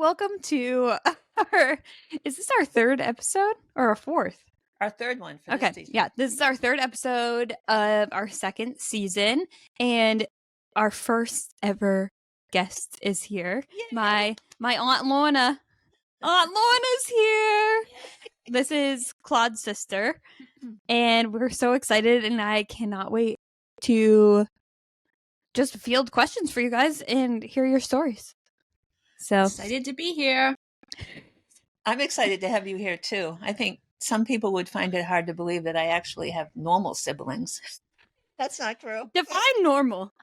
Welcome to our, is this our third episode or our fourth? Our third one for Okay, this season. yeah, this is our third episode of our second season, and our first ever guest is here. Yay! My Aunt Lorna. Aunt Lorna's here. This is Claude's sister, and we're so excited, and I cannot wait to just field questions for you guys and hear your stories. So Excited to be here. I'm excited to have you here too. I think some people would find it hard to believe that I actually have normal siblings. That's not true. define normal.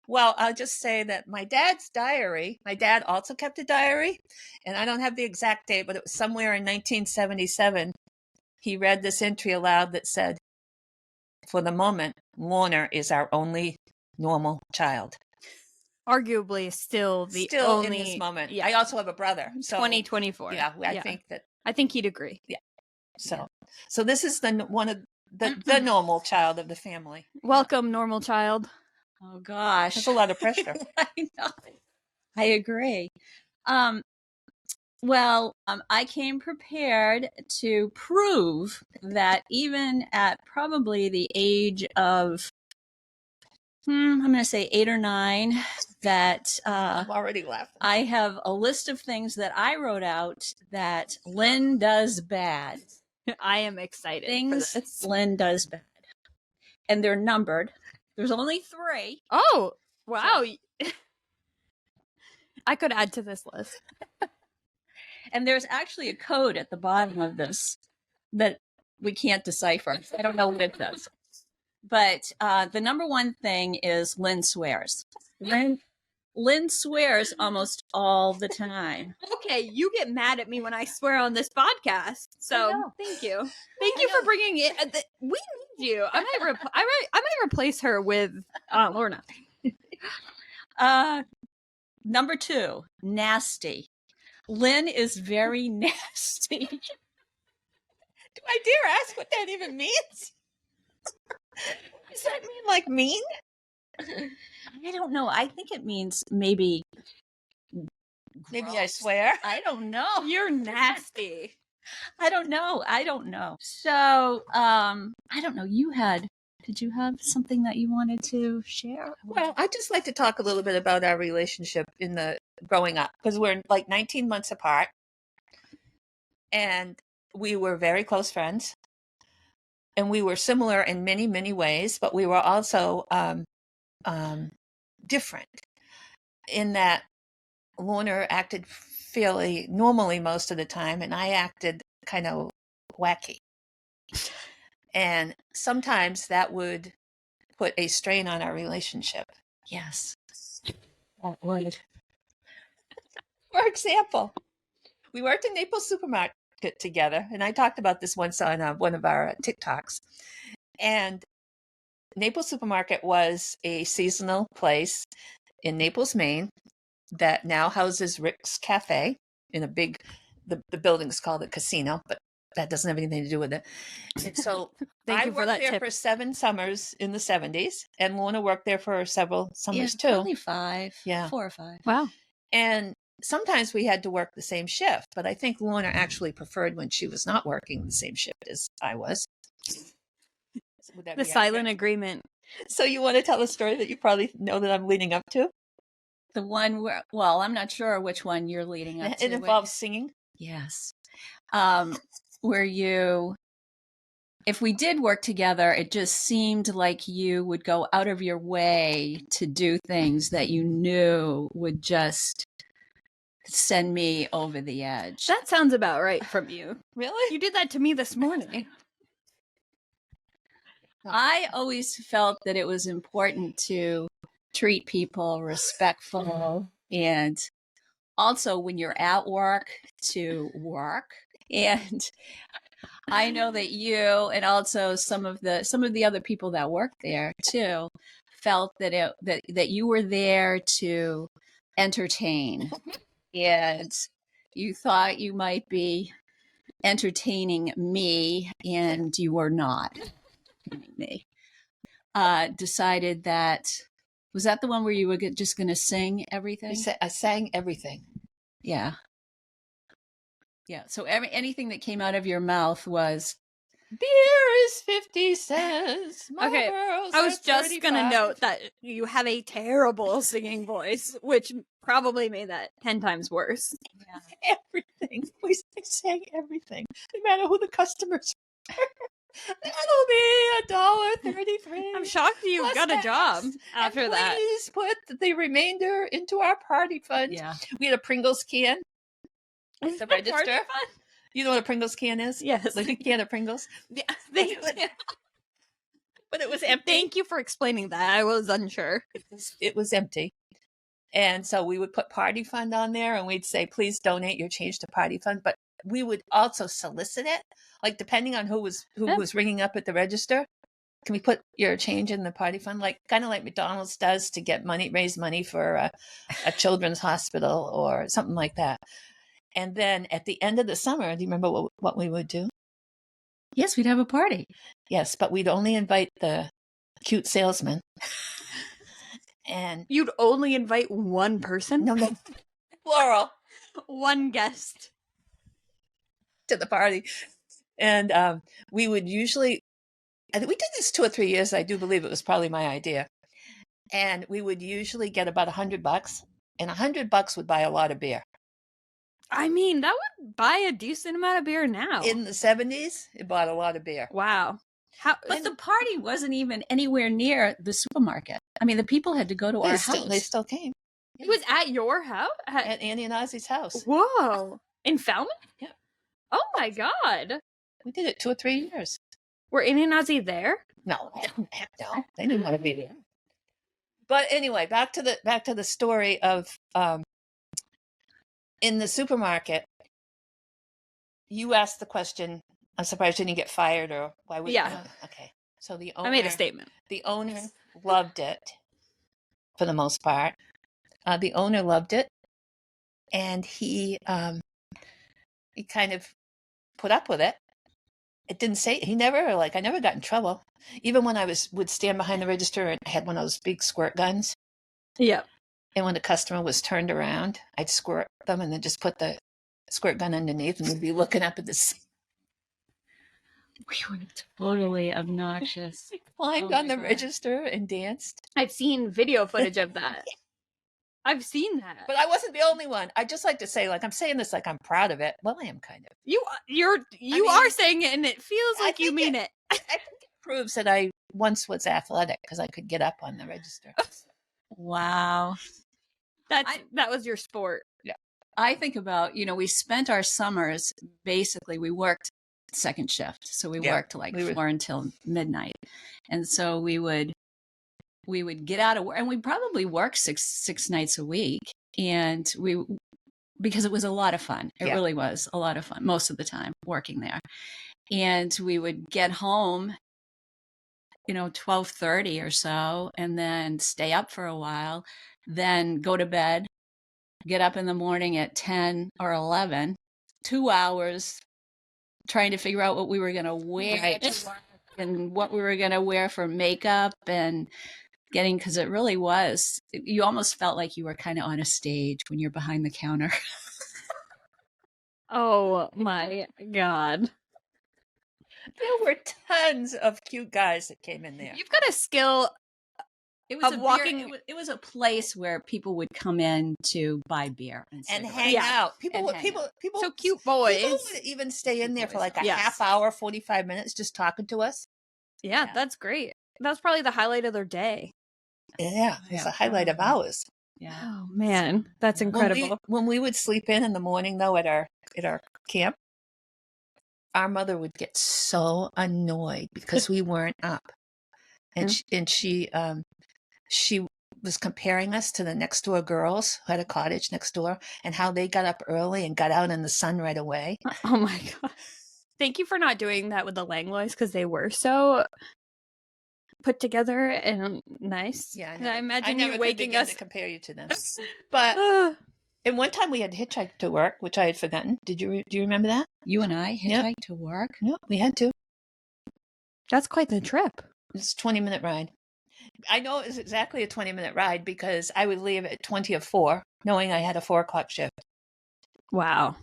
Well, I'll just say that my dad's diary, my dad also kept a diary, and I don't have the exact date, but it was somewhere in 1977. He read this entry aloud that said, "For the moment, Lorna is our only normal child." Arguably still the Still only in this moment. yeah. I also have a brother. So 2024. yeah, I think he'd agree. so. So this is one of the normal child of the family. Welcome, normal child. Oh gosh. That's a lot of pressure. I know. I agree. Well, I came prepared to prove that even at probably the age of, I'm going to say 8 or 9, that I'm already laughing. I have a list of things that I wrote out that Lynn does bad. I am excited Things for this. Lynn does bad. And they're numbered. There's only 3. Oh, wow. I could add to this list. And there's actually a code at the bottom of this that we can't decipher. I don't know what it does. But the number one thing is Lynn swears. Lynn swears almost all the time. Okay, you get mad at me when I swear on this podcast. So thank you. Thank you for bringing it. We need you. I might replace her with Lorna. Number 2, nasty. Lynn is very nasty. Do I dare ask what that even means? Does that mean like mean? I don't know. I think it means maybe Maybe I swear. I don't know. You're nasty. I don't know. So, I don't know. Did you have something that you wanted to share? Well, I'd just like to talk a little bit about our relationship in the growing up, because we're like 19 months apart, and we were very close friends, and we were similar in many, many ways, but we were also different in that Lorna acted fairly normally most of the time, and I acted kind of wacky. And sometimes that would put a strain on our relationship. Yes, that would. For example, we worked in Naples Supermarket together, and I talked about this once on one of our TikToks. And Naples Supermarket was a seasonal place in Naples, Maine, that now houses Rick's Cafe in a big, the building's called a casino, but that doesn't have anything to do with it. And so Thank I you for worked that there tip. for 7 summers in the 70s, and Lorna worked there for several summers too. Probably 5. Yeah. 4 or 5. Wow. And sometimes we had to work the same shift, but I think Lorna actually preferred when she was not working the same shift as I was. Would that The be silent accurate? agreement. So you want to tell a story that you probably know that I'm leading up to? The one where, well, I'm not sure which one you're leading up to. It involves singing. Yes. Where if we did work together, it just seemed like you would go out of your way to do things that you knew would just send me over the edge. That sounds about right from you. Really? You did that to me this morning. I always felt that it was important to treat people respectful, and also when you're at work, to work. And I know that you, and also some of the other people that work there too, felt that that you were there to entertain, and you thought you might be entertaining me, and you were not entertaining me. Decided that, was that the one where you were just going to sing everything? I sang everything. Yeah. Yeah. So anything that came out of your mouth was Beer is 50 cents. Okay, Marlboros I was are just going to 35. note that you have a terrible singing voice, which probably made that 10 times worse. Everything. We sang everything, no matter who the customers were. That'll be $1.33. I'm shocked you plus got a job tax. after And that. please put the remainder into our party fund. yeah. We had a Pringles can. Is The that party register? fun? You know what a Pringles can is? Yes. Like a can of Pringles. Yeah, Thank you. But it was empty. Thank you for explaining that. I was unsure. It was empty. And so we would put party fund on there and we'd say, please donate your change to party fund. But we would also solicit it, like depending on who was ringing up at the register. Can we put your change in the party fund? Like kind of like McDonald's does to get money, raise money for a children's hospital or something like that. And then at the end of the summer, do you remember what we would do? Yes, we'd have a party. Yes, but we'd only invite the cute salesman. And You'd only invite one person? no, plural, One guest. to the party. And we would usually, I think we did this 2 or 3 years. I do believe it was probably my idea. And we would usually get about $100, and $100 would buy a lot of beer. I mean, that would buy a decent amount of beer now. In the 70s, it bought a lot of beer. Wow. But the party wasn't even anywhere near the supermarket. I mean, the people had to go to our house. They still came. It was at your house? At Annie and Ozzy's house. Whoa. In Falmouth? Yeah. Oh my God. We did it 2 or 3 years. Were Annie and Ozzy there? No, heck no. They didn't want to be there. But anyway, back to the story of in the supermarket. You asked the question, I'm surprised you didn't get fired, or why would Yeah. Okay. So the owner, I made a statement. The owner loved it for the most part. The owner loved it, and he kind of put up with it. It didn't say, I never got in trouble. Even when I would stand behind the register and I had one of those big squirt guns. Yeah. And when the customer was turned around, I'd squirt them and then just put the squirt gun underneath and we'd be looking up at this. We were totally obnoxious. Climbed on the register and danced. I've seen video footage of that. I've seen that. But I wasn't the only one. I just like to say, I'm saying this like I'm proud of it. Well, I am kind of. You are saying it, and it feels like you mean it. I think it proves that I once was athletic because I could get up on the register. Wow. That was your sport. Yeah. I think about, we spent our summers, basically, we worked second shift. So we worked like 4 until midnight. And so we would get out of work, and we probably worked six nights a week. And because it was a lot of fun. It really was a lot of fun most of the time working there. And we would get home, 12:30 or so, and then stay up for a while, then go to bed, get up in the morning at 10 or 11, 2 hours trying to figure out what we were going to wear and what we were going to wear for makeup, and because it really was, you almost felt like you were kind of on a stage when you're behind the counter. Oh my God. There were tons of cute guys that came in there. You've got a skill. It was walking. It was a place where people would come in to buy beer and hang out. People, so cute boys. People would even stay in there for like a half hour, 45 minutes, just talking to us. Yeah, that's great. That's probably the highlight of their day. Yeah, it's a highlight of ours. Yeah. Oh man, that's incredible. When we would sleep in the morning, though, at our camp, our mother would get so annoyed because we weren't up, and she was comparing us to the next door girls who had a cottage next door and how they got up early and got out in the sun right away. Oh my God. Thank you for not doing that with the Langlois, because they were so put together and nice. Yeah, I imagine you waking us to compare you to them. But and one time we had hitchhiked to work, which I had forgotten. Do you remember that? You and I hitchhiked to work? No, we had to. That's quite the trip. It's a 20-minute ride. I know it was exactly a 20-minute ride because I would leave at 20 of 4, knowing I had a 4 o'clock shift. Wow.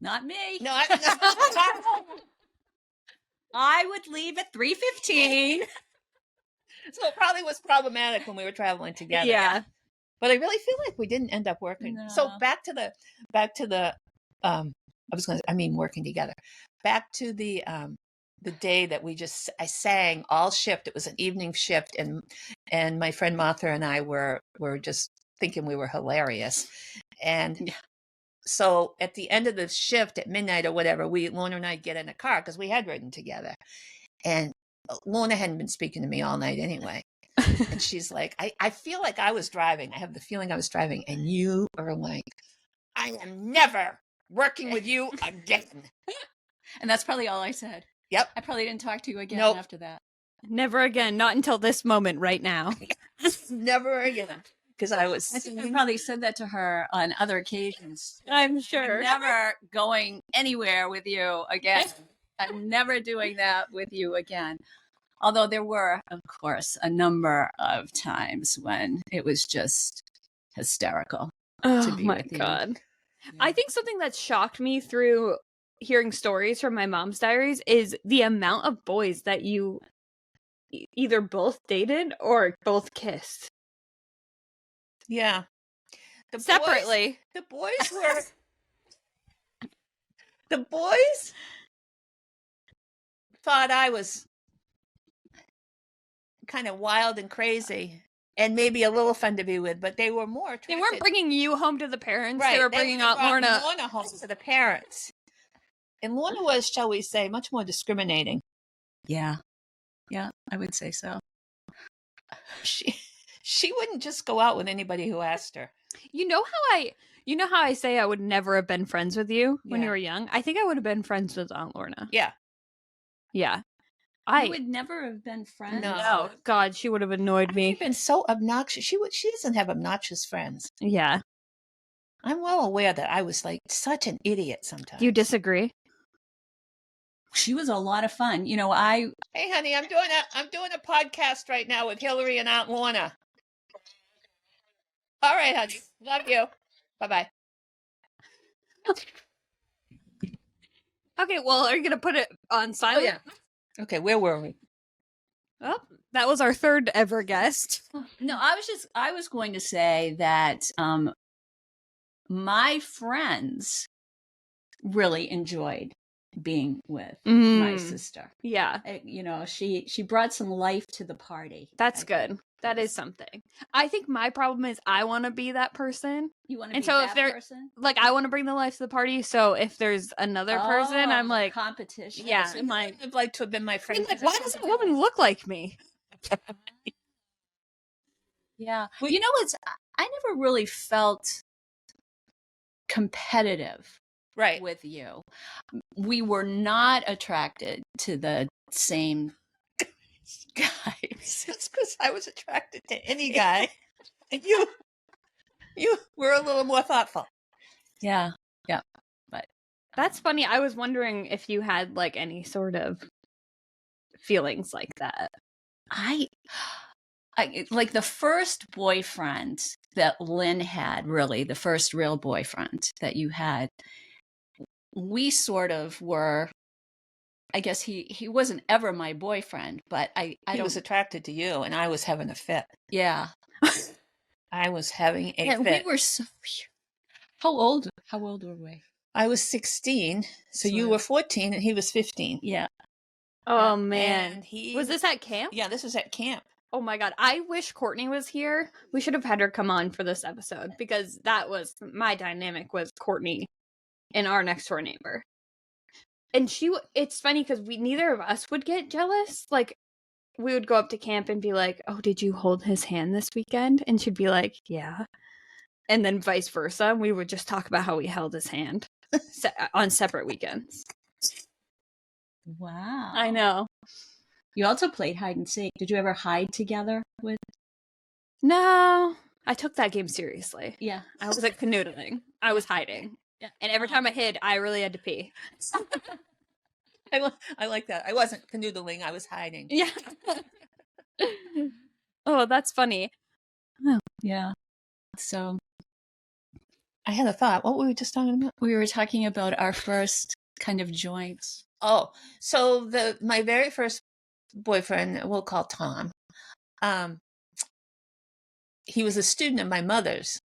Not me. No, I would leave at 3:15. so it probably was problematic when we were traveling together. Yeah. But I really feel like we didn't end up working. So No. back to the working together. Back to the day that I sang all shift. It was an evening shift, and my friend Martha and I were just thinking we were hilarious. And so at the end of the shift at midnight or whatever, Lorna and I get in a car because we had ridden together. And Lorna hadn't been speaking to me all night anyway. And she's like, I feel like I was driving. I have the feeling I was driving. And you are like, I am never working with you again. And that's probably all I said. Yep. I probably didn't talk to you again Nope. after that. Never again. Not until this moment right now. Never again. Because I was. I think I probably said that to her on other occasions. I'm sure. I'm never going anywhere with you again. I'm never doing that with you again. Although there were, of course, a number of times when it was just hysterical to be with you. God. Yeah. I think something that shocked me through hearing stories from my mom's diaries is the amount of boys that you either both dated or both kissed. Yeah. Separately. The boys were. The boys thought I was kind of wild and crazy and maybe a little fun to be with, but they were more attracted. They weren't bringing you home to the parents. Right. They were bringing Aunt Lorna. Lorna home to the parents. And Lorna was, shall we say, much more discriminating. Yeah. Yeah, I would say so. She wouldn't just go out with anybody who asked her. You know how I say I would never have been friends with you when you were young? I think I would have been friends with Aunt Lorna. Yeah. Yeah. I would never have been friends. No. God, she would have annoyed me. She's been so obnoxious. She doesn't have obnoxious friends. Yeah. I'm well aware that I was like such an idiot sometimes. Do you disagree? She was a lot of fun. You know, Hey honey, I'm doing a podcast right now with Hillary and Aunt Lorna. All right, honey. Love you. Bye-bye. Okay, well, are you going to put it on silent? Oh, yeah. Okay, where were we? Oh, that was our third ever guest. No, I was going to say that my friends really enjoyed being with my sister. Yeah. You know, she brought some life to the party. That's good. That is something. I think my problem is I want to be that person. You want to And be so that if there, person? like, I want to bring the life to the party. So if there's another person, I'm like, competition. yeah, So I'd like to have been my friend. like, why does that woman look like me? Yeah. Well, you know, I never really felt competitive with you. We were not attracted to the same guys. That's because I was attracted to any guy. And you were a little more thoughtful. Yeah. Yeah. But that's funny. I was wondering if you had like any sort of feelings like that. I like the first boyfriend that Lynn had, really, the first real boyfriend that you had, we sort of were, I guess he wasn't ever my boyfriend, but I was attracted to you and I was having a fit. Yeah. I was having a fit. We were so, how old were we? I was 16, so you were 14 and he was 15. Yeah. Oh man. And was this at camp? Yeah, this was at camp. Oh my God. I wish Courtney was here. We should have had her come on for this episode because that was my dynamic with Courtney and our next door neighbor. And it's funny because neither of us would get jealous. Like, we would go up to camp and be like, oh, did you hold his hand this weekend? And she'd be like, yeah. And then vice versa. We would just talk about how we held his hand on separate weekends. Wow. I know. You also played hide and seek. Did you ever hide together with? No. I took that game seriously. Yeah. I wasn't canoodling. I was hiding. Yeah. And every time I hid, I really had to pee. I like that. I wasn't canoodling. I was hiding. Yeah. Oh, that's funny. Oh, yeah. So I had a thought. What were we just talking about? We were talking about our first kind of joints. Oh, so my very first boyfriend, we'll call Tom. He was a student of my mother's,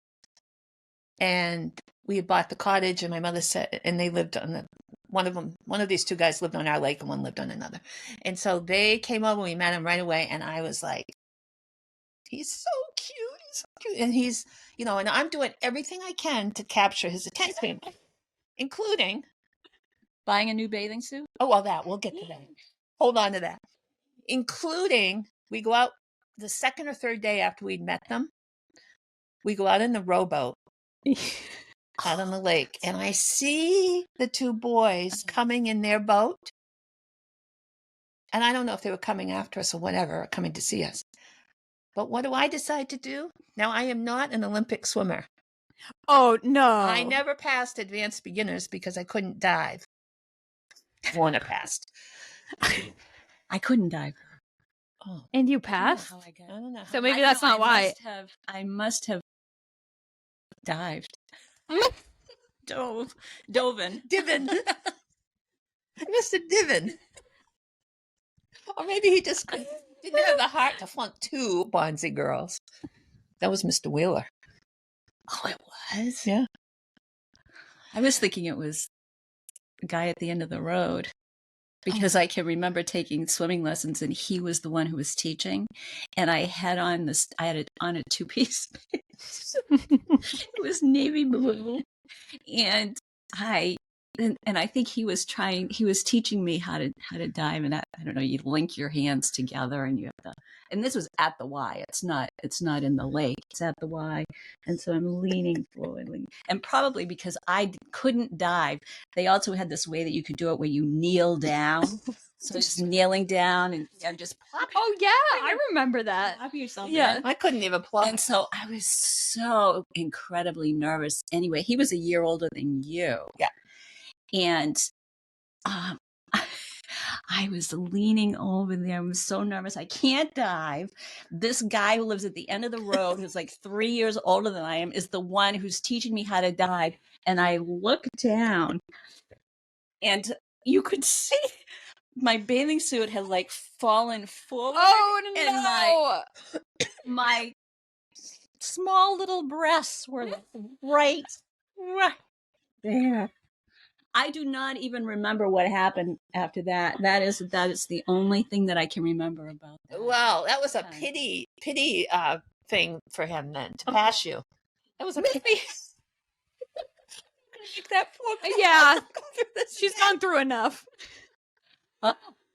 and we had bought the cottage, and my mother said, and they lived on one of these two guys lived on our lake and one lived on another. And so they came over, we met him right away, and I was like, he's so cute. He's so cute. And he's, and I'm doing everything I can to capture his attention, including buying a new bathing suit. Oh, well, we'll get to that. Hold on to that. Including, we go out the second or third day after we'd met them. We go out in the rowboat out on the lake, and I see the two boys coming in their boat. And I don't know if they were coming after us or whatever, or coming to see us. But what do I decide to do? Now, I am not an Olympic swimmer. Oh, no. I never passed advanced beginners because I couldn't dive. Lorna passed. I couldn't dive. Oh. And you passed? I don't know. So maybe that's not why. I must have dived. Dove. Divin. Mr. Divin. Or maybe he just didn't have the heart to flunk two Bonzi girls. That was Mr. Wheeler. Oh, it was? Yeah. I was thinking it was a guy at the end of the road, because I can remember taking swimming lessons and he was the one who was teaching, and I had on a two-piece. It was navy blue, and I think he was teaching me how to dive, and I don't know, you link your hands together and you have to, and this was at the Y. It's not in the lake. It's at the Y. And so I'm leaning forward, and probably because I couldn't dive, they also had this way that you could do it where you kneel down. So just kneeling down and just plop. Oh yeah, I remember that. Plop yourself. Yeah, I couldn't even plop. And so I was so incredibly nervous. Anyway, he was a year older than you. Yeah. And I was leaning over there. I was so nervous. I can't dive. This guy who lives at the end of the road, who's like 3 years older than I am, is the one who's teaching me how to dive. And I look down, and you could see my bathing suit had like fallen forward. Oh no! And my small little breasts were right there. I do not even remember what happened after that. That is the only thing that I can remember about that. Well, that was a pity thing for him then to pass you. That was a pity. That poor girl. Yeah, she's gone through enough.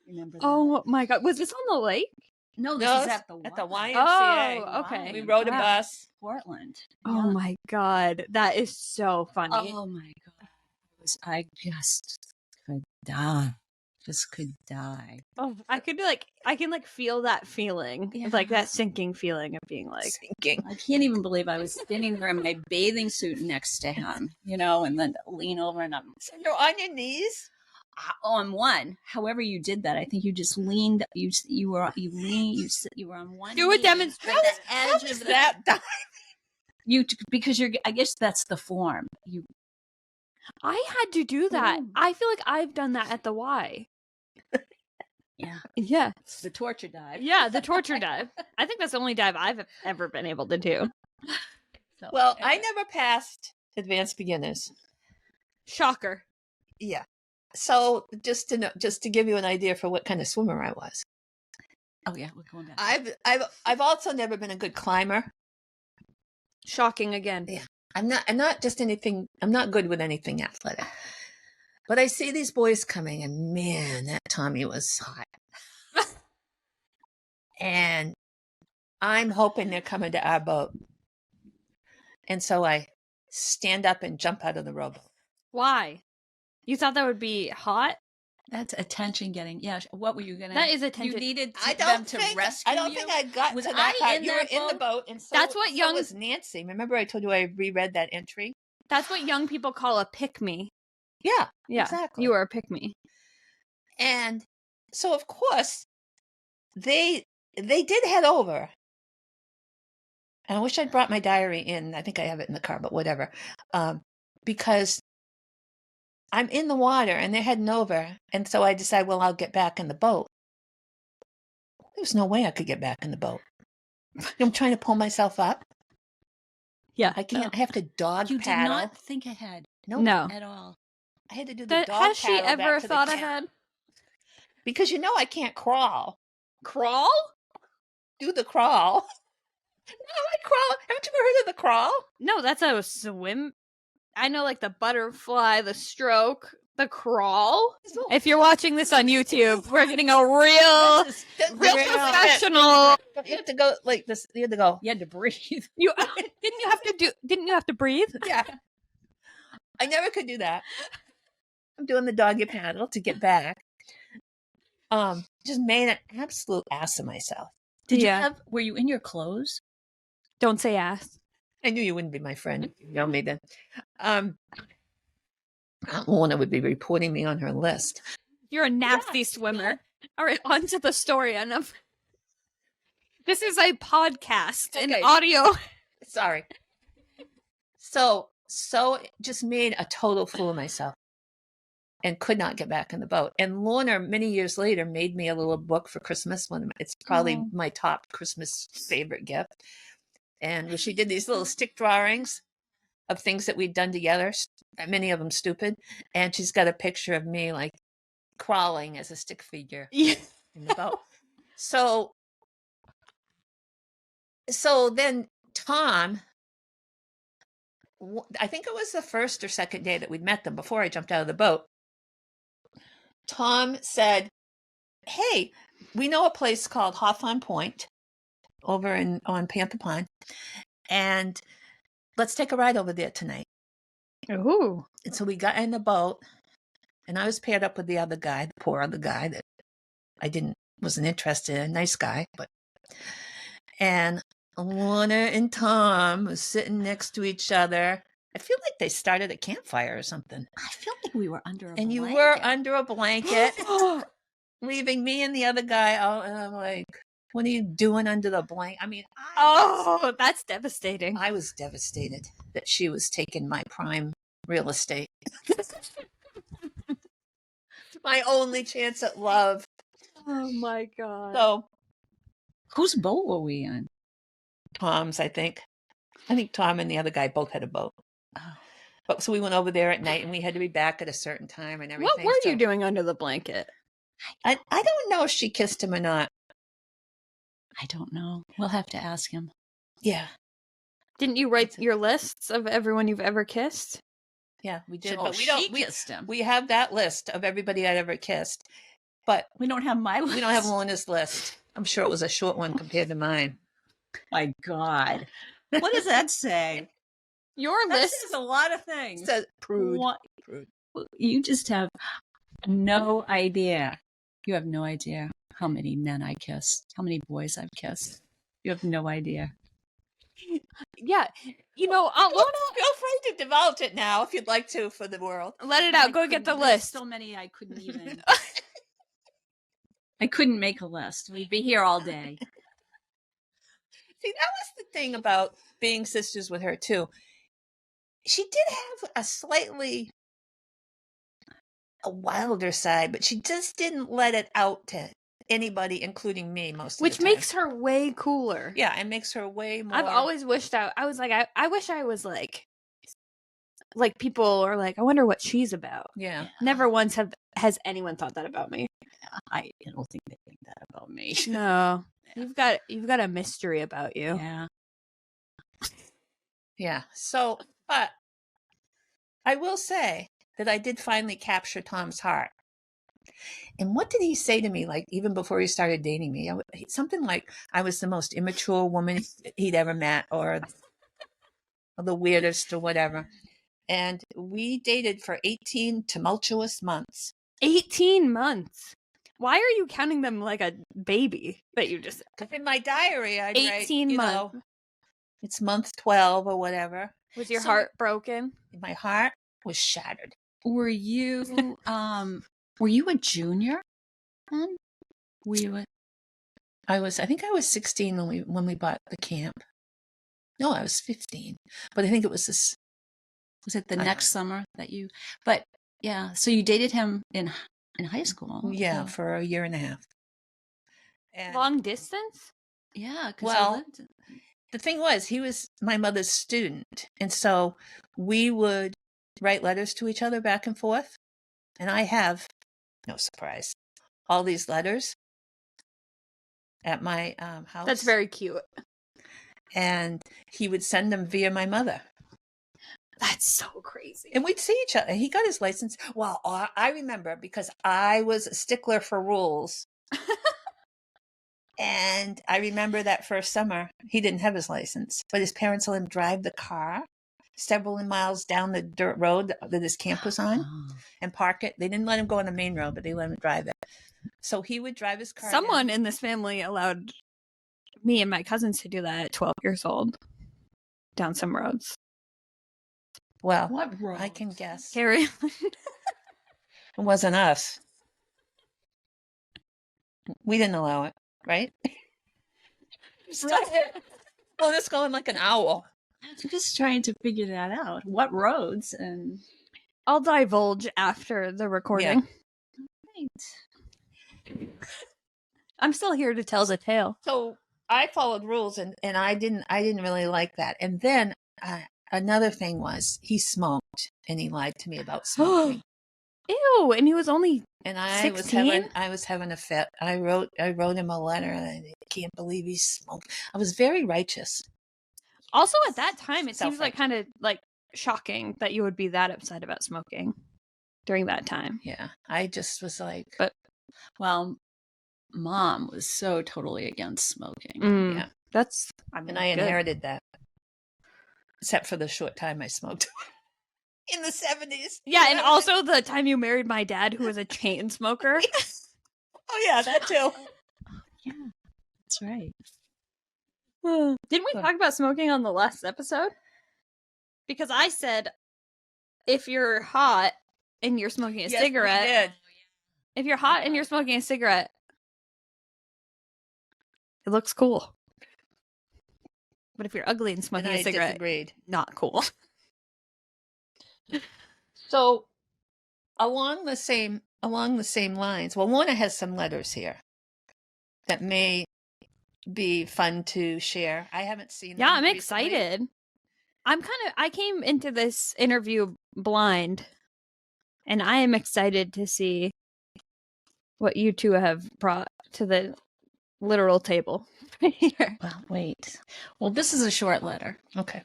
Remember that. Oh my God, was this on the lake? No, this is at the YMCA. Oh, okay. We rode a bus. Portland. Oh Yeah. My God, that is so funny. Oh my God. I just could die. Just could die. Oh, I can feel that feeling. Yeah. Like that sinking feeling of being like Sinking. I can't even believe I was standing there in my bathing suit next to him, and then lean over and I'm So you're on your knees? on one. However you did that, I think you just leaned. You were on one. Do a knee, demonstration. at the edge of that. Because you're. I guess that's the form. I had to do that. Ooh. I feel like I've done that at the Y. Yeah. Yeah. The torture dive. Yeah, the torture dive. I think that's the only dive I've ever been able to do. So, Well, I never passed advanced beginners. Shocker. Yeah. So just to give you an idea for what kind of swimmer I was. Oh yeah, we're going back. I've also never been a good climber. Shocking again. Yeah. I'm not good with anything athletic. But I see these boys coming, and man, that Tommy was hot. And I'm hoping they're coming to our boat. And so I stand up and jump out of the rowboat. Why? You thought that would be hot? That's attention getting. Yeah. What were you gonna? That is attention. You needed I them don't to think rescue I don't you? think I got Was to that I part. in You were that in the boat? boat, and so That's what young- was Nancy. Remember, I told you I reread that entry. That's what young people call a pick-me. Yeah, Yeah, exactly. You were a pick-me. And so, of course, they did head over. And I wish I'd brought my diary in. I think I have it in the car, but whatever. Because I'm in the water and they're heading over. And so I decide, well, I'll get back in the boat. There's no way I could get back in the boat. I'm trying to pull myself up. Yeah. I can't. I have to dog You paddle. did not think ahead No. at all. I had to do the dog Has she paddle back ever to the thought camp. ahead? Because I can't crawl. Crawl? Do the crawl. No, I crawl. Haven't you ever heard of the crawl? No, that's a swim. I know, like, the butterfly, the stroke, the crawl. If you're watching this on YouTube, we're getting a real professional. You have to go like this. You have to go. You had to breathe. Didn't you have to breathe? Yeah. I never could do that. I'm doing the doggy paddle to get back. Just made an absolute ass of myself. Were you in your clothes? Don't say ass. I knew you wouldn't be my friend if you know me then. Lorna would be reporting me on her list. You're a nasty swimmer. All right, on to the story, enough. This is a podcast, an audio. Sorry. So just made a total fool of myself and could not get back in the boat. And Lorna, many years later, made me a little book for Christmas. It's probably my top Christmas favorite gift. And she did these little stick drawings of things that we'd done together, many of them stupid. And she's got a picture of me like crawling as a stick figure in the boat. So then Tom, I think it was the first or second day that we'd met them before I jumped out of the boat. Tom said, hey, we know a place called Hawthorne Point over on Panther Pond, and let's take a ride over there tonight. Ooh. And so we got in the boat, and I was paired up with the other guy, the poor other guy that I wasn't interested in, nice guy, and Lorna and Tom was sitting next to each other. I feel like they started a campfire or something. I feel like we were under a blanket. And you were under a blanket, leaving me and the other guy out, and I'm like, what are you doing under the blanket? I mean, that's devastating. I was devastated that she was taking my prime real estate. My only chance at love. Oh my God. So, whose boat were we on? Tom's, I think. I think Tom and the other guy both had a boat. Oh. But so we went over there at night, and we had to be back at a certain time and everything. What were you doing under the blanket? I don't know if she kissed him or not. I don't know. We'll have to ask him. Yeah. Didn't you write your lists of everyone you've ever kissed? Yeah, we did. Oh, but we kissed him. We have that list of everybody I'd ever kissed. But we don't have my list. We don't have Lorna's list. I'm sure it was a short one compared to mine. My God. What does that say? Your list is a lot of things. It says prude. Prude. You just have no idea. You have no idea how many men I kissed, how many boys I've kissed. You have no idea. Yeah. Lorna, feel free to divulge it now if you'd like to for the world. Let it out. Go get the list. So many I couldn't even. I couldn't make a list. We'd be here all day. See, that was the thing about being sisters with her, too. She did have a slightly wilder side, but she just didn't let it out to anybody, including me, most of the time. Which makes her way cooler. Yeah, it makes her way more. I've always wished I was like, I wish I was like people are like, I wonder what she's about. Yeah. Never once has anyone thought that about me. I don't think they think that about me. No. Yeah. You've got a mystery about you. Yeah. Yeah. So, but I will say that I did finally capture Tom's heart. And what did he say to me, like, even before he started dating me? Something like I was the most immature woman he'd ever met, or the weirdest, or whatever. And we dated for 18 tumultuous months. 18 months. Why are you counting them like a baby that you just... Because in my diary, I'd 18 write, months. It's month 12 or whatever. Was your heart broken? My heart was shattered. Were you a junior then? Were you I think I was 16 when we bought the camp. No, I was 15. But I think it was this. Was it the next summer that you? But yeah, so you dated him in high school. Yeah, for a year and a half. And, Long distance? Yeah, because well, the thing was, he was my mother's student. And so we would write letters to each other back and forth. And I have, no surprise, all these letters at my house. That's very cute. And he would send them via my mother. That's so crazy. And we'd see each other. He got his license. Well, I remember because I was a stickler for rules. And I remember that first summer, he didn't have his license, but his parents let him drive the car several miles down the dirt road that his camp was on and park it. They didn't let him go on the main road, but they let him drive it. So he would drive his car. Someone in this family allowed me and my cousins to do that at 12 years old down some roads. Well, what roads? I can guess. Carry It wasn't us. We didn't allow it, right? Well, it's going like an owl. I'm just trying to figure that out. What roads and I'll divulge after the recording. right. I'm still here to tell the tale. So I followed rules, and I didn't really like that. And then another thing was he smoked, and he lied to me about smoking. Ew! And he was only And I 16? was having a fit. I wrote him a letter, and I can't believe he smoked. I was very righteous. also at that time. It seems like Self-righteous. kind of like shocking that you would be that upset about smoking during that time. Yeah, I just was like, Well, Mom was so totally against smoking. yeah. That's And I inherited that, except for the short time I smoked in the 70s. Yeah, and also the time you married my dad, who was a chain smoker. Oh yeah, that too. Yeah, that's right. Didn't we talk about smoking on the last episode? Because I said, if you're hot and you're smoking a cigarette, We did. if you're hot and you're smoking a cigarette, it looks cool. But if you're ugly and smoking And I a cigarette, disagreed. not cool. So along the same lines, well, Lorna has some letters here that may be fun to share. I haven't seen them. Yeah, I'm recently. excited. I came into this interview blind, and I am excited to see what you two have brought to the literal table here. Well, wait. Well, this is a short letter. Okay.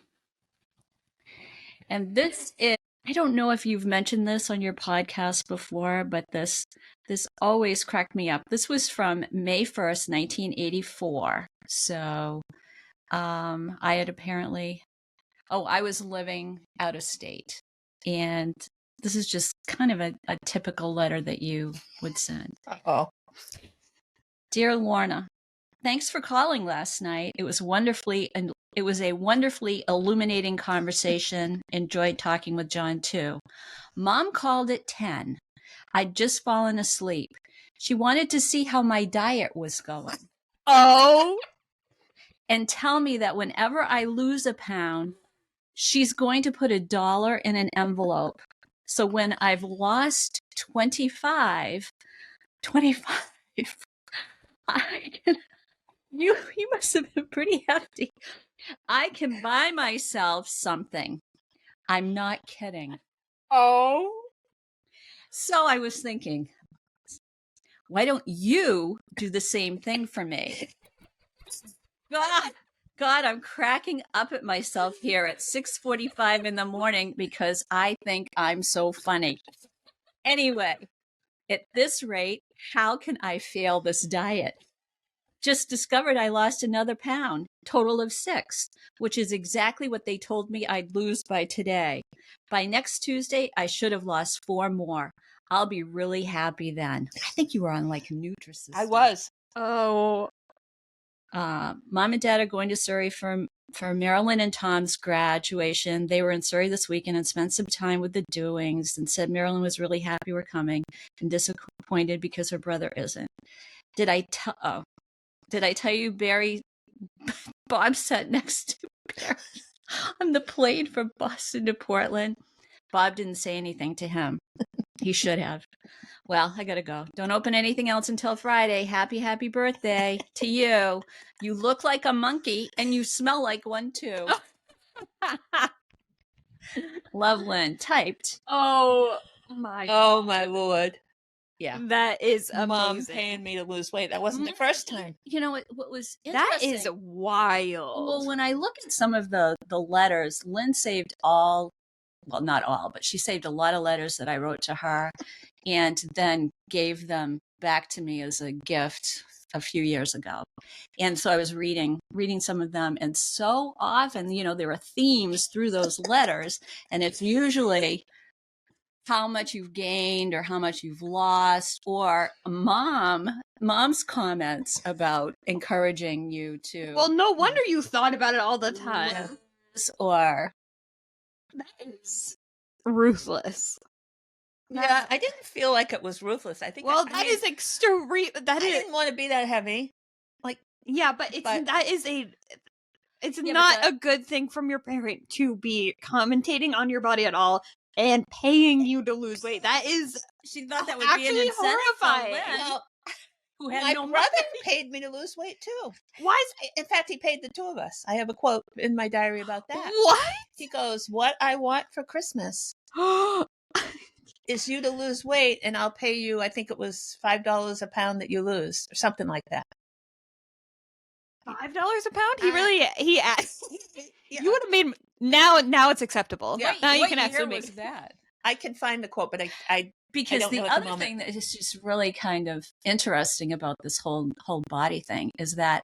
And this is, I don't know if you've mentioned this on your podcast before, but this always cracked me up. This was from May 1st, 1984. So I had apparently, I was living out of state. And this is just kind of a typical letter that you would send. Oh. Dear Lorna, thanks for calling last night. It was a wonderfully illuminating conversation. Enjoyed talking with John too. Mom called at 10. I'd just fallen asleep. She wanted to see how my diet was going. Oh. And tell me that whenever I lose a pound, she's going to put $1 in an envelope. So when I've lost 25, you must have been pretty hefty. I can buy myself something. I'm not kidding. Oh. So I was thinking, why don't you do the same thing for me? God, I'm cracking up at myself here at 6:45 in the morning because I think I'm so funny. Anyway, at this rate, how can I fail this diet? Just discovered I lost another pound, total of 6, which is exactly what they told me I'd lose by today. By next Tuesday, I should have lost 4 more. I'll be really happy then. I think you were on like Nutrisystem. I was. Oh. Mom and Dad are going to Surrey for Marilyn and Tom's graduation. They were in Surrey this weekend and spent some time with the Doings and said Marilyn was really happy we're coming and disappointed because her brother isn't. Did I tell you Barry Bob sat next to Barry on the plane from Boston to Portland. Bob didn't say anything to him. He should have. Well, I gotta go. Don't open anything else until Friday. Happy birthday to you. You look like a monkey and you smell like one too. Loveland typed. Oh my! Oh my Lord! Yeah, That is Mom amazing. paying me to lose weight. That wasn't the first time. you know what was That interesting? is wild. Well, when I look at some of the letters, Lynn saved all, well, not all, but she saved a lot of letters that I wrote to her and then gave them back to me as a gift a few years ago. And so I was reading some of them. And so often, there are themes through those letters. And it's usually how much you've gained or how much you've lost, or mom's comments about encouraging you to. Well, no wonder you thought about it all the time. Or That is ruthless. Yeah, I didn't feel like it was ruthless. I think. Well, that is extreme. That I is. didn't want to be that heavy. Yeah, but it's But- that is a. It's Yeah, not but a good thing from your parent to be commentating on your body at all and paying you to lose weight. That is she thought that would actually be an incentive for horrifying. Lynn, Well, who had my no brother money. paid me to lose weight too. why is In fact, he paid the two of us. I have a quote in my diary about that. what? He goes, "What I want for Christmas is you to lose weight, and I'll pay you. I think it was $5 a pound that you lose, or something like that." $5 a pound? He asked. Yeah. You would have made now it's acceptable. Yeah. Now you What can year actually was make that? I can find the quote, but I Because don't the know at the other moment. thing that is just really kind of interesting about this whole body thing is that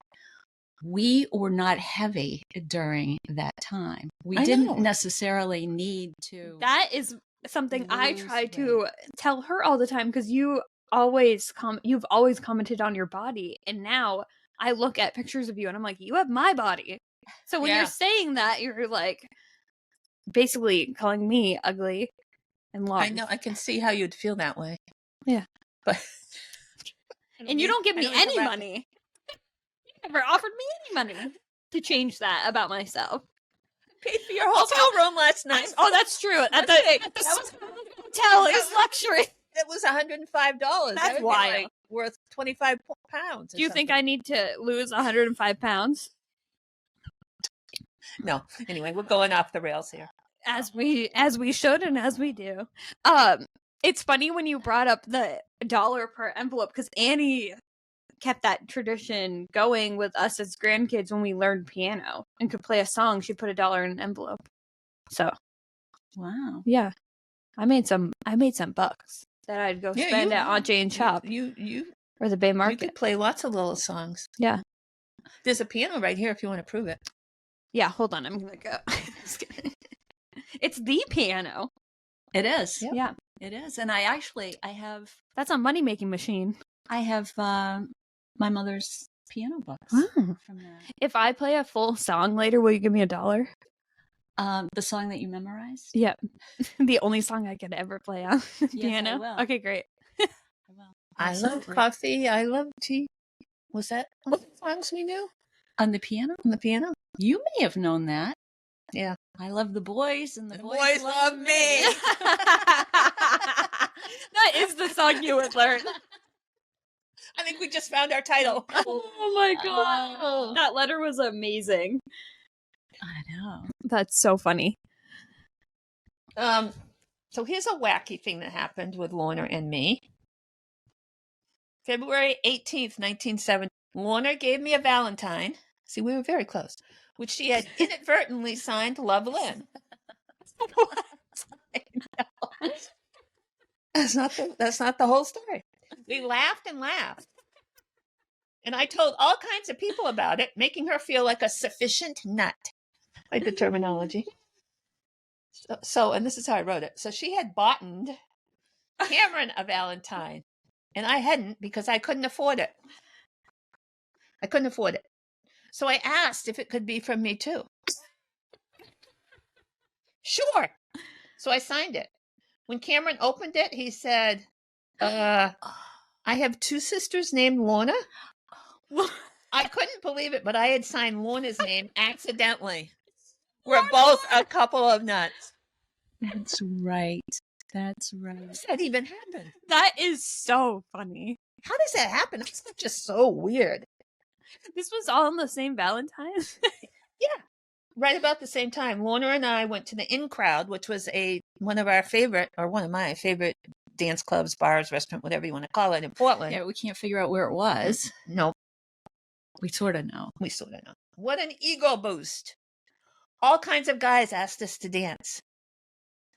we were not heavy during that time. We I didn't know. necessarily need to. That is something I Lose try to tell her all the time because you've always commented on your body, and now I look at pictures of you and I'm like, you have my body. So when Yeah. you're saying that, you're like basically calling me ugly and long. I know I can see how you'd feel that way. Yeah. But And you don't give me any money. money. You never offered me any money to change that about myself. Paid for your hotel room last night. Oh, that's true. At the hotel is luxury. It was $105. That's That would be wild. like worth 25 pounds. or Do you think something. I need to lose 105 pounds? No. Anyway, we're going off the rails here. As we should and as we do. It's funny when you brought up the dollar per envelope because Annie kept that tradition going with us as grandkids when we learned piano and could play a song. She'd put $1 in an envelope. So Wow. yeah, I made some bucks that I'd go spend at Aunt Jane's shop You or the Bay you Market. could play lots of little songs. Yeah. There's a piano right here if you want to prove it. Yeah, hold on, I'm gonna go. Just kidding. It's the piano. It is. Yep. Yeah, It is. And I have that's a money making machine. my mother's piano books Wow. from that. If I play a full song later, will you give me $1? The song that you memorized? Yeah, the only song I could ever play on the Yes, I piano. will. Okay, great. I will. I love Absolutely. coffee. I love tea. Was that one of the songs we knew On the piano? on the piano? You may have known that. Yeah. I love the boys and the The boys, boys love me. That is the song you would learn. I think we just found our title. Oh my god. That letter was amazing. I know. That's so funny. So here's a wacky thing that happened with Lorna and me. February 18th, 1970, Lorna gave me a Valentine. See, we were very close, which she had inadvertently signed Love Lynn. I know. That's not the whole story. We laughed and laughed. And I told all kinds of people about it, making her feel like a sufficient nut, like the terminology. So, and this is how I wrote it. So she had boughtened Cameron a Valentine, and I hadn't because I couldn't afford it. I couldn't afford it. So I asked if it could be from me too. Sure. So I signed it. When Cameron opened it, he said, I have two sisters named Lorna. I couldn't believe it, but I had signed Lorna's name accidentally. We're both a couple of nuts. That's right. That's right. How does that even happen? That is so funny. How does that happen? That's just so weird. This was all on the same Valentine's. Yeah. Right about the same time, Lorna and I went to the In Crowd, which was one of my favorite dance clubs, bars, restaurant, whatever you want to call it, in Portland. Yeah, we can't figure out where it was. No, We sort of know. we sort of know. What an ego boost. All kinds of guys asked us to dance.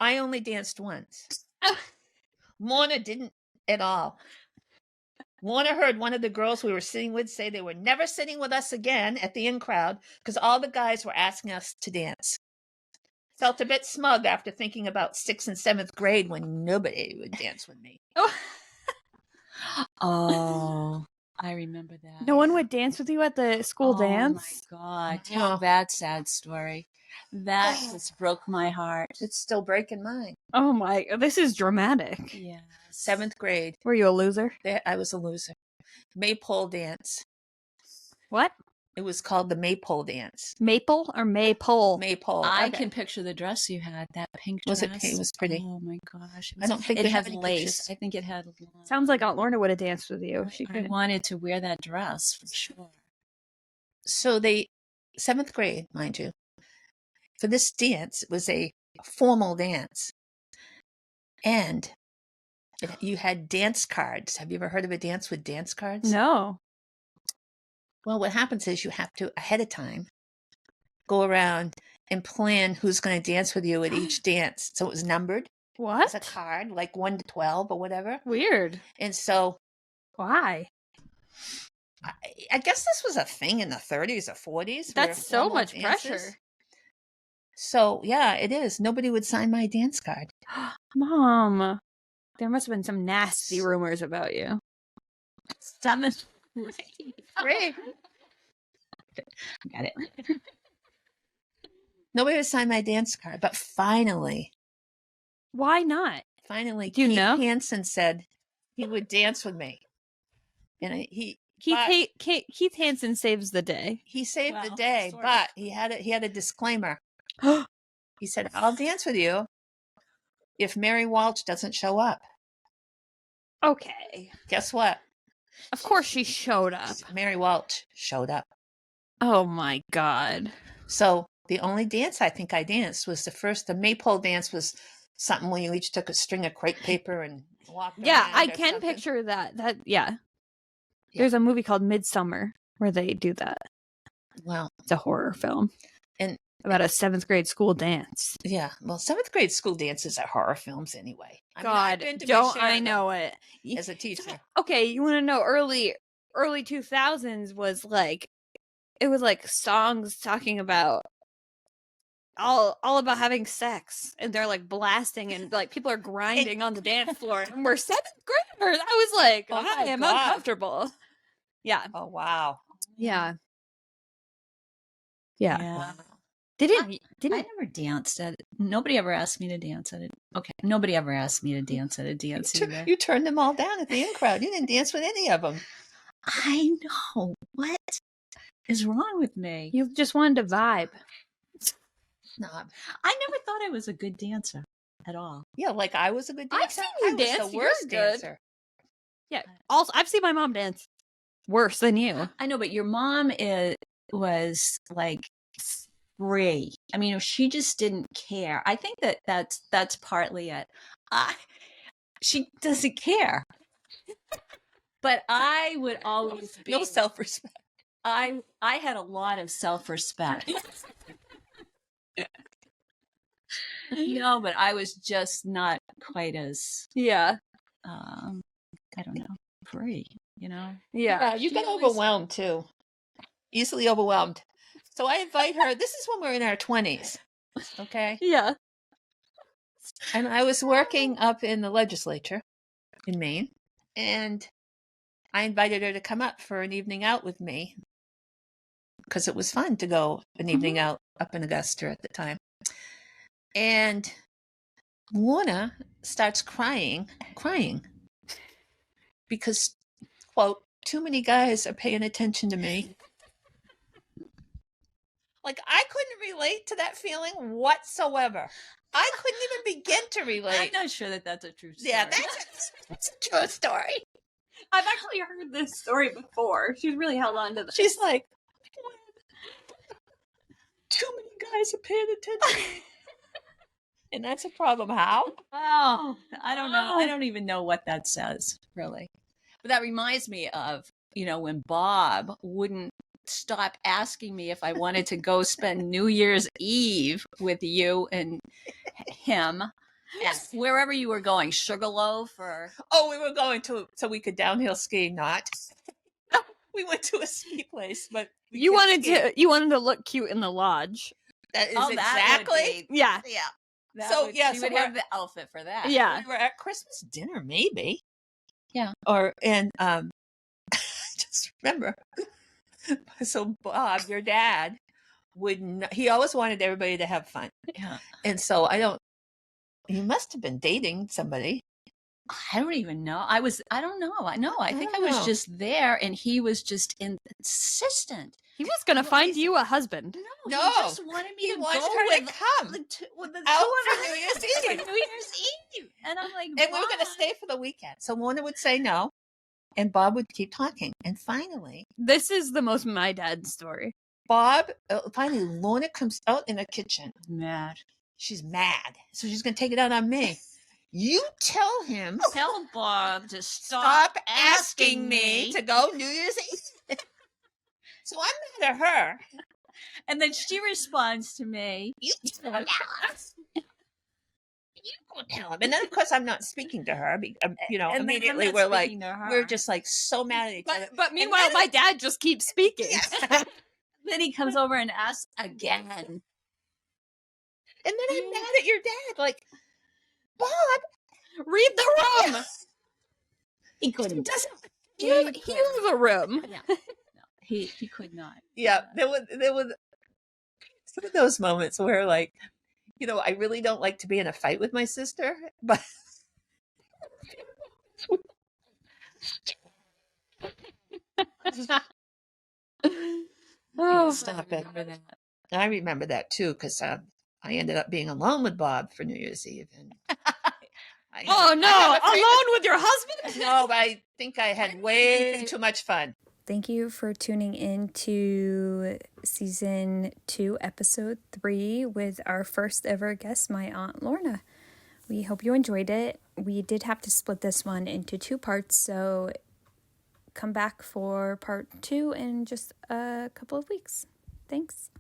I only danced once. Lorna didn't at all. Lorna heard one of the girls we were sitting with say they were never sitting with us again at the In Crowd because all the guys were asking us to dance. Felt a bit smug after thinking about 6th and 7th grade when nobody would dance with me. Oh, I remember that. No one would dance with you at the school dance? Oh my God. No. Tell that sad story. That just broke my heart. It's still breaking mine. Oh my, this is dramatic. Yeah. 7th grade. Were you a loser? I was a loser. Maypole dance. What? It was called the Maypole dance. Maple or maypole? Maypole. I Okay. can picture the dress you had, that pink dress. It was pretty. Oh my gosh. I don't think it they had have any lace. pictures. I think it had Sounds like Aunt Lorna would have danced with you. She I could. wanted to wear that dress for sure. So 7th grade, mind you, for this dance, it was a formal dance. And you had dance cards. Have you ever heard of a dance with dance cards? No. Well, what happens is you have to, ahead of time, go around and plan who's going to dance with you at each dance. So it was numbered. What? It's a card, like 1 to 12 or whatever. Weird. And so Why? I guess this was a thing in the 30s or 40s. That's so formal much dances. pressure. So, yeah, it is. Nobody would sign my dance card. Mom, there must have been some nasty rumors about you. 7th Great. Got it. Nobody would sign my dance card. But finally, Why not? do you Keith know? Hansen said he would dance with me. And Keith Hansen saves the day. he saved the Well, day, sort of. but he had a disclaimer. He said, I'll dance with you if Mary Walsh doesn't show up. Okay. Guess what? Of course she showed up. Mary Walsh showed up. Oh my God. So the only dance I think I danced was the maypole dance was something where you each took a string of crepe paper and walked Yeah, around I or can something. picture that. Yeah. There's a movie called Midsummer where they do that. Well, It's a horror film. And- about a 7th grade school dance. yeah. Well, 7th grade school dances are horror films anyway. I've God, been to my don't share I of them know it. as a teacher. Okay, you want to know early 2000s was like, it was like songs talking about all about having sex, and they're like blasting, and like people are grinding on the dance floor, and we're 7th graders. I was like, Oh I my am God. uncomfortable. Yeah. Oh, wow. Yeah. Yeah. Didn't I didn't never danced at it. Nobody ever asked me to dance at it. Okay. Nobody ever asked me to dance at a dance either. You turned them all down at the In Crowd. You didn't dance with any of them. I know. What is wrong with me? you just wanted to vibe? Snob. I never thought I was a good dancer at all. Yeah, like I was a good dancer. I've seen you I was dance. the You're worst good. dancer. Yeah. Also, I've seen my mom dance worse than you. I know, but your mom was like free. I mean, she just didn't care. I think that's partly it. She doesn't care. But I would always be. No self-respect. I had a lot of self-respect. No, but I was just not quite as Yeah. I don't know, free, you know. Yeah. You She get always- overwhelmed too. Easily overwhelmed. So I invite her. This is when we're in our 20s. Okay. Yeah. And I was working up in the legislature in Maine. And I invited her to come up for an evening out with me because it was fun to go an evening out up in Augusta at the time. And Lorna starts crying because, quote, too many guys are paying attention to me. Like, I couldn't relate to that feeling whatsoever. I couldn't even begin to I'm relate. not sure that that's a true story. Yeah, that's a true story. I've actually heard this story before. She's really held on to this. She's like, too many guys are paying attention. And that's a problem. How? Oh, I don't know. I don't even know what that says, really. But that reminds me of, when Bob wouldn't stop asking me if I wanted to go spend New Year's Eve with you and him at wherever you were going, Sugarloaf or... Oh, we were going to, so we could downhill ski, not. We went to a ski place, but you wanted to look cute in the lodge. That is that exactly. Yeah. Yeah. So she would have the outfit for that. Yeah. We were at Christmas dinner, maybe. Yeah. And I just remember. So Bob, your dad, he always wanted everybody to have fun. Yeah. And so you must have been dating somebody. I don't even know. I don't know. I think I was just there and he was just insistent. He was going to find you a husband. No. He just wanted me to wanted go her with to come with the out two for of us New Year's for Eve. New Year's Eve. And I'm like, And we were going to stay for the weekend. So Lorna would say no, and Bob would keep talking. And finally, This is the most my dad's story. finally, Lorna comes out in the kitchen. mad. She's mad. So she's going to take it out on me. You tell him. Tell Bob to Stop asking me to go New Year's Eve. So I'm mad at her. And then she responds to me. You tell him. You go tell him. And then, of course, I'm not speaking to her. And Immediately then I'm we're not like, speaking to her. we're just like so mad at each other. But meanwhile, my dad just keeps speaking. Then he comes over and asks again. And then I'm mad at your dad. Like, Bob, Read the room. He couldn't. Here's the room. Yeah. No, he could not. Yeah, there was some of those moments where, like, I really don't like to be in a fight with my sister, but Oh, stop it. I remember that too, because I ended up being alone with Bob for New Year's Eve. And alone with your husband? No, but I think I had way too much fun. Thank you for tuning in to season 2, episode 3 with our first ever guest, my Aunt Lorna. We hope you enjoyed it. We did have to split this one into 2 parts, so come back for part 2 in just a couple of weeks. Thanks.